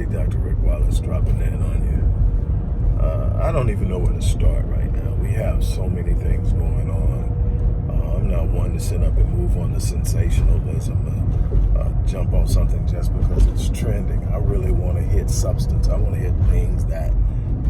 everybody. Dr. Rick Wallace dropping in on you. I don't even know where to start right now. We have so many things going on. I'm not one to sit up and move on the sensationalism and jump on something just because it's trending. I really want to hit substance. I want to hit things that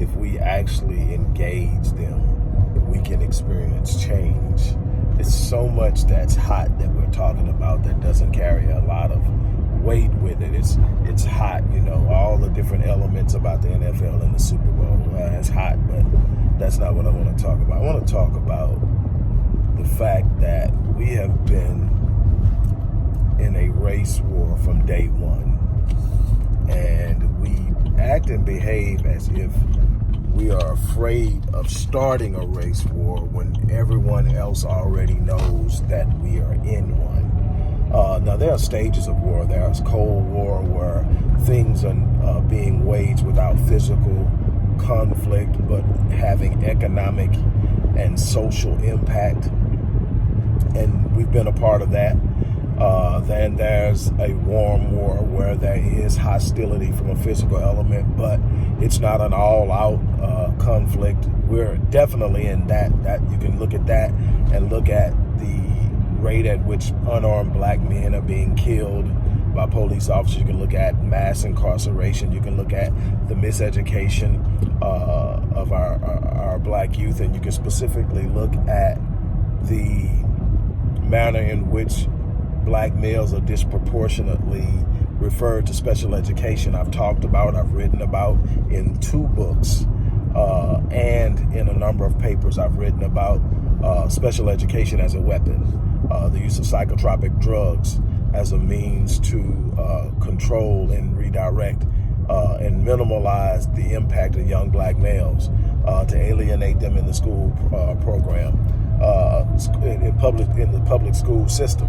if we actually engage them, we can experience change. It's so much that's hot that we're talking about that doesn't carry a lot of weight with it. It's hot, all the different elements about the NFL and the Super Bowl. It's hot, but that's not what I want to talk about. I want to talk about the fact that we have been in a race war from day one, and we act and behave as if we are afraid of starting a race war when everyone else already knows that we are in one. Now, there are stages of war. There's Cold War, where things are being waged without physical conflict, but having economic and social impact. And we've been a part of that. Then there's a warm war where there is hostility from a physical element, but it's not an all-out conflict. We're definitely in that you can look at that and look at the rate at which unarmed black men are being killed by police officers. You can look at mass incarceration. You can look at the miseducation of our black youth, and you can specifically look at the manner in which black males are disproportionately referred to special education. I've talked about, I've written about in 2 books and in a number of papers I've written about special education as a weapon, the use of psychotropic drugs as a means to control and redirect and minimalize the impact of young black males, to alienate them in the school program, in the public school system.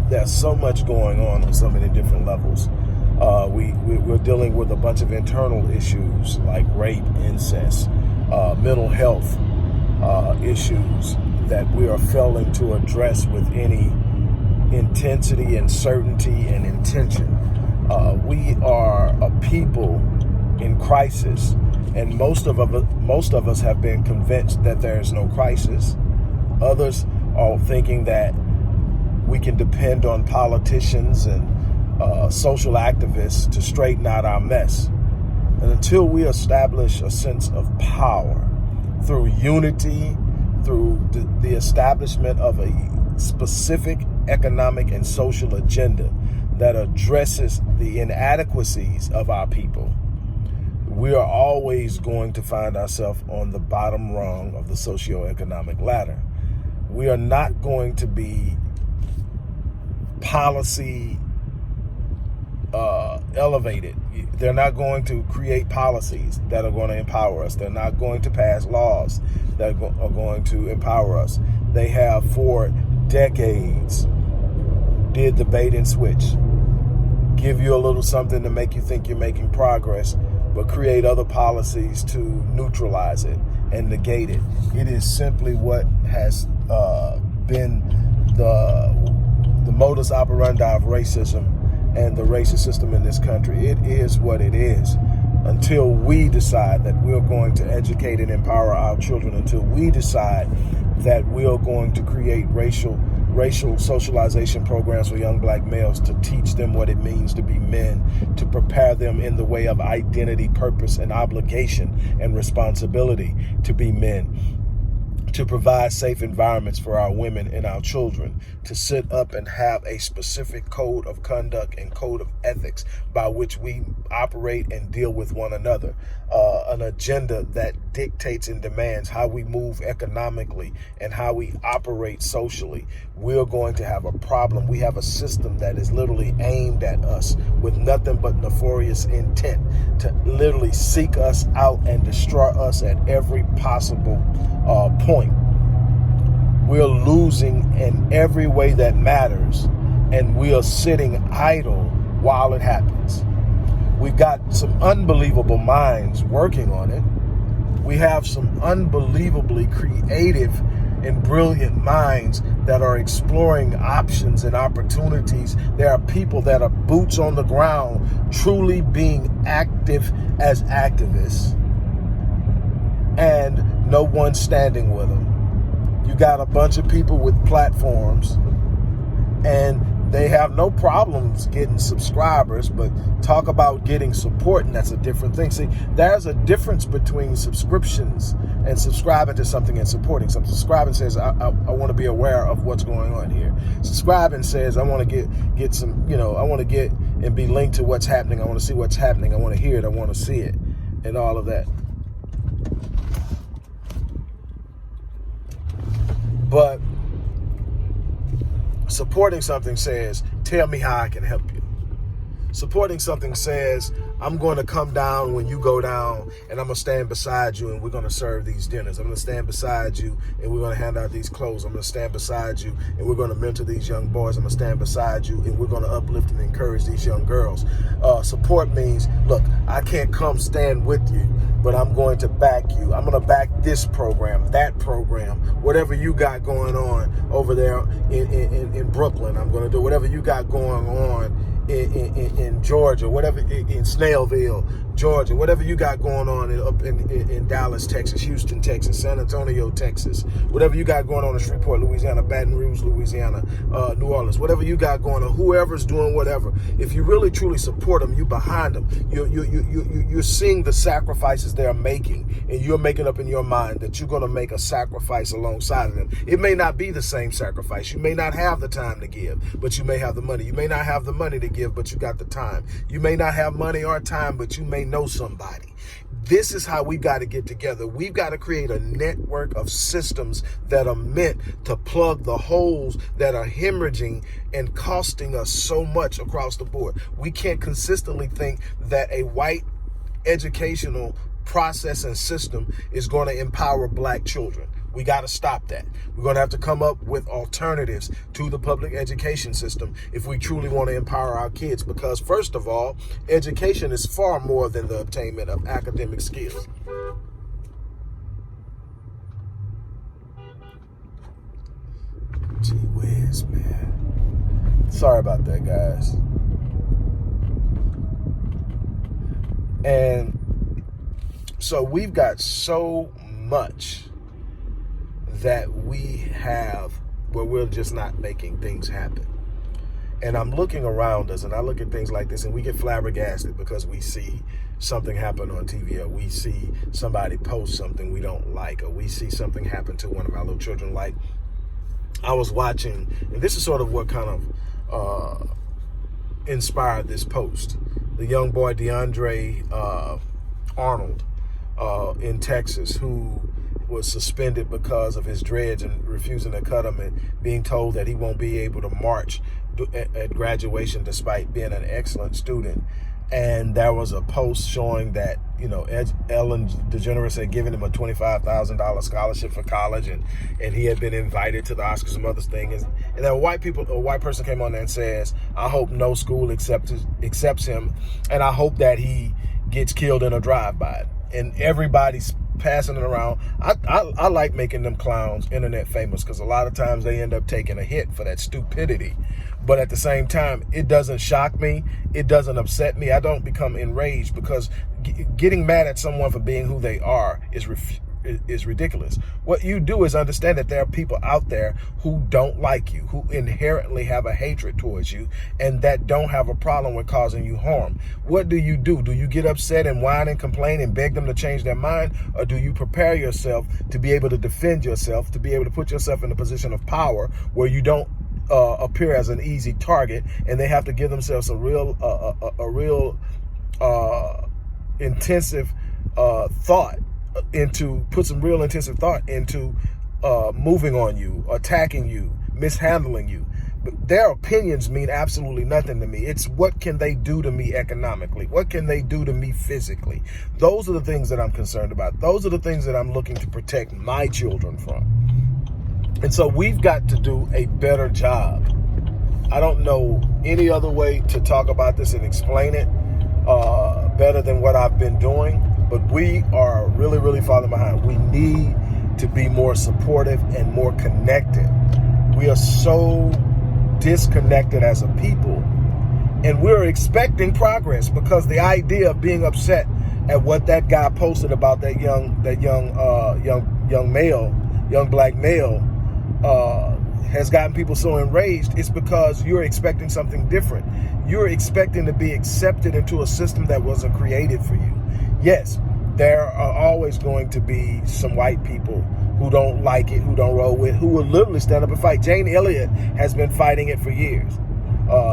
There's so much going on so many different levels. We're dealing with a bunch of internal issues like rape, incest, mental health issues that we are failing to address with any intensity and certainty and intention. We are a people in crisis, and most of us have been convinced that there is no crisis. Others are thinking that we can depend on politicians and social activists to straighten out our mess. And until we establish a sense of power through unity, through the establishment of a specific economic and social agenda that addresses the inadequacies of our people, we are always going to find ourselves on the bottom rung of the socioeconomic ladder. We are not going to be policy elevated. They're not going to create policies that are going to empower us. They're not going to pass laws that are going to empower us. They have for decades did the bait and switch. Give you a little something to make you think you're making progress, but create other policies to neutralize it and negate it. It is simply what has been the modus operandi of racism and the racist system in this country. It is what it is. Until we decide that we're going to educate and empower our children, until we decide that we are going to create racial socialization programs for young black males to teach them what it means to be men, to prepare them in the way of identity, purpose, and obligation and responsibility to be men, to provide safe environments for our women and our children, to sit up and have a specific code of conduct and code of ethics by which we operate and deal with one another, an agenda that dictates and demands how we move economically and how we operate socially. We're going to have a problem. We have a system that is literally aimed at us with nothing but nefarious intent to literally seek us out and destroy us at every possible point. We're losing in every way that matters, and we are sitting idle while it happens. We've got some unbelievable minds working on it. We have some unbelievably creative and brilliant minds that are exploring options and opportunities. There are people that are boots on the ground, truly being active as activists, and no one standing with them. You got a bunch of people with platforms, and they have no problems getting subscribers, but talk about getting support, and that's a different thing. See, there's a difference between subscriptions and subscribing to something and supporting something. Subscribing says, I want to be aware of what's going on here. Subscribing says, I want to get some, I want to get and be linked to what's happening. I want to see what's happening. I want to hear it. I want to see it, and all of that. But supporting something says, tell me how I can help you. Supporting something says, I'm going to come down when you go down, and I'm going to stand beside you, and we're going to serve these dinners. I'm going to stand beside you, and we're going to hand out these clothes. I'm going to stand beside you, and we're going to mentor these young boys. I'm going to stand beside you, and we're going to uplift and encourage these young girls. Support means, look, I can't come stand with you, but I'm going to back you. I'm going to back this program, that program, whatever you got going on over there in Brooklyn. I'm going to do whatever you got going on in Georgia, whatever, in Snellville, Georgia, whatever you got going on up in Dallas, Texas, Houston, Texas, San Antonio, Texas, whatever you got going on in Shreveport, Louisiana, Baton Rouge, Louisiana, New Orleans, whatever you got going on, whoever's doing whatever. If you really truly support them, you behind them. You're seeing the sacrifices they're making, and you're making up in your mind that you're going to make a sacrifice alongside of them. It may not be the same sacrifice. You may not have the time to give, but you may have the money. You may not have the money to give, but you got the time. You may not have money or time, but you may know somebody. This is how we got to get together. We've got to create a network of systems that are meant to plug the holes that are hemorrhaging and costing us so much across the board. We can't consistently think that a white educational process and system is going to empower black children. We got to stop that. We're going to have to come up with alternatives to the public education system if we truly want to empower our kids, because first of all, education is far more than the obtainment of academic skills. Gee whiz, man. Sorry about that, guys. And so we've got so much that we have where we're just not making things happen. And I'm looking around us, and I look at things like this, and we get flabbergasted because we see something happen on TV, or we see somebody post something we don't like, or we see something happen to one of our little children. Like, I was watching, and this is sort of what kind of inspired this post. The young boy DeAndre Arnold in Texas, who was suspended because of his dreads and refusing to cut them, and being told that he won't be able to march at graduation despite being an excellent student. And there was a post showing that, Ellen DeGeneres had given him a $25,000 scholarship for college, and he had been invited to the Oscars and others thing. And then a white person came on there and says, I hope no school accepts him, and I hope that he gets killed in a drive-by. And everybody's passing it around. I like making them clowns internet famous, because a lot of times they end up taking a hit for that stupidity. But at the same time, it doesn't shock me. It doesn't upset me. I don't become enraged, because getting mad at someone for being who they are is ridiculous. What you do is understand that there are people out there who don't like you, who inherently have a hatred towards you, and that don't have a problem with causing you harm. What do? Do you get upset and whine and complain and beg them to change their mind? Or do you prepare yourself to be able to defend yourself, to be able to put yourself in a position of power where you don't appear as an easy target, and they have to give themselves a real intensive thought put some real intensive thought into moving on you, attacking you, mishandling you. But their opinions mean absolutely nothing to me. It's what can they do to me economically? What can they do to me physically? Those are the things that I'm concerned about. Those are the things that I'm looking to protect my children from. And so we've got to do a better job. I don't know any other way to talk about this and explain it better than what I've been doing. But we are really, really falling behind. We need to be more supportive and more connected. We are so disconnected as a people, and we're expecting progress because the idea of being upset at what that guy posted about that young black male has gotten people so enraged. It's because you're expecting something different. You're expecting to be accepted into a system that wasn't created for you. Yes, there are always going to be some white people who don't like it, who don't roll with, who will literally stand up and fight. Jane Elliott has been fighting it for years.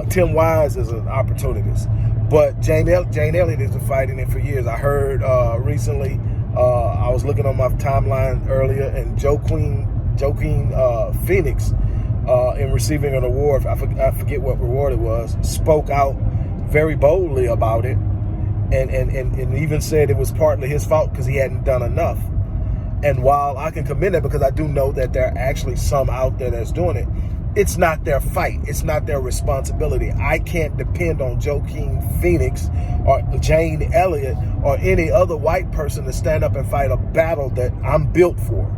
Tim Wise is an opportunist, but Jane Elliott has been fighting it for years. I heard recently, I was looking on my timeline earlier, and Joaquin Phoenix, in receiving an award, I forget what reward it was, spoke out very boldly about it, and even said it was partly his fault because he hadn't done enough. And while I can commend it, because I do know that there are actually some out there that's doing it, it's not their fight. It's not their responsibility. I can't depend on Joaquin Phoenix or Jane Elliott or any other white person to stand up and fight a battle that I'm built for.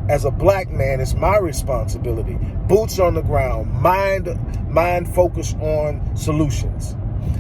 As a black man, it's my responsibility. Boots on the ground, mind focused on solutions.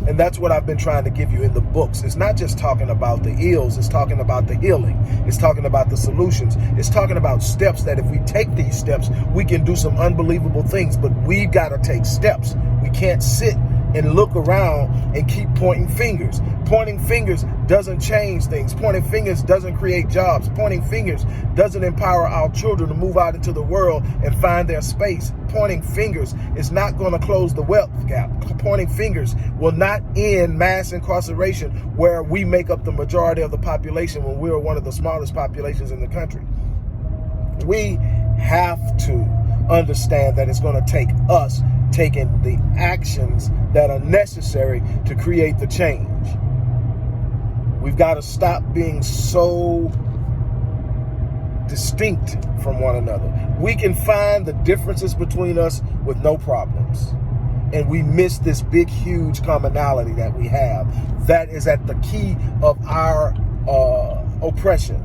And that's what I've been trying to give you in the books. It's not just talking about the ills, it's talking about the healing. It's talking about the solutions. It's talking about steps that if we take these steps, we can do some unbelievable things. But we've got to take steps. We can't sit and look around and keep pointing fingers. Pointing fingers doesn't change things. Pointing fingers doesn't create jobs. Pointing fingers doesn't empower our children to move out into the world and find their space. Pointing fingers is not going to close the wealth gap. Pointing fingers will not end mass incarceration, where we make up the majority of the population when we're one of the smallest populations in the country. We have to understand that it's going to take us taking the actions that are necessary to create the change. We've got to stop being so distinct from one another. We can find the differences between us with no problems. And we miss this big, huge commonality that we have. That is at the key of our oppression.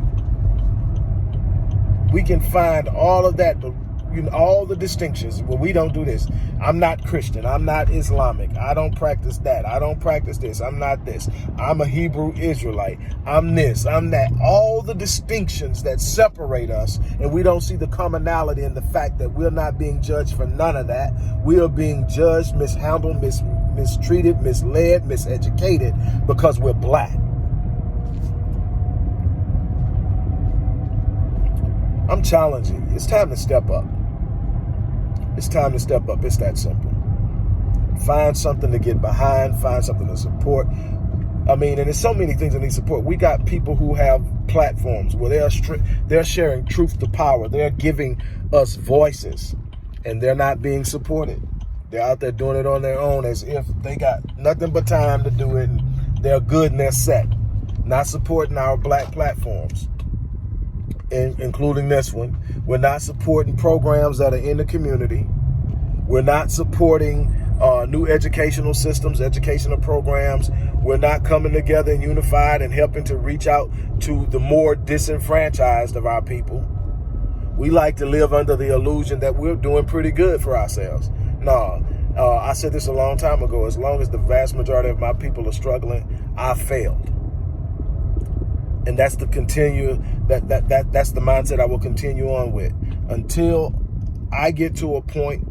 We can find all of that, all the distinctions. Well, we don't do this. I'm not Christian. I'm not Islamic. I don't practice that. I don't practice this. I'm not this. I'm a Hebrew Israelite. I'm this. I'm that. All the distinctions that separate us, and we don't see the commonality in the fact that we're not being judged for none of that. We are being judged, mishandled, mistreated, misled, miseducated because we're black. I'm challenging you. It's time to step up. It's time to step up. It's that simple. Find something to get behind. Find something to support. I mean, and there's so many things that need support. We got people who have platforms where they're sharing truth to power. They're giving us voices, and they're not being supported. They're out there doing it on their own as if they got nothing but time to do it, and they're good and they're set. Not supporting our black platforms, including this one. We're not supporting programs that are in the community. We're not supporting new educational systems, educational programs. We're not coming together and unified and helping to reach out to the more disenfranchised of our people. We like to live under the illusion that we're doing pretty good for ourselves. No, I said this a long time ago. As long as the vast majority of my people are struggling, I failed. And that's the that's the mindset I will continue on with until I get to a point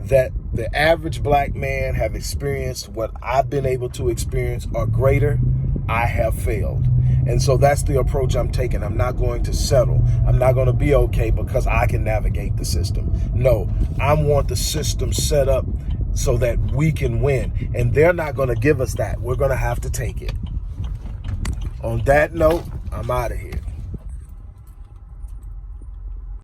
that the average black man have experienced what I've been able to experience or greater. I have failed. And so that's the approach I'm taking. I'm not going to settle. I'm not going to be okay because I can navigate the system. No, I want the system set up so that we can win. And they're not going to give us that. We're going to have to take it. On that note, I'm out of here.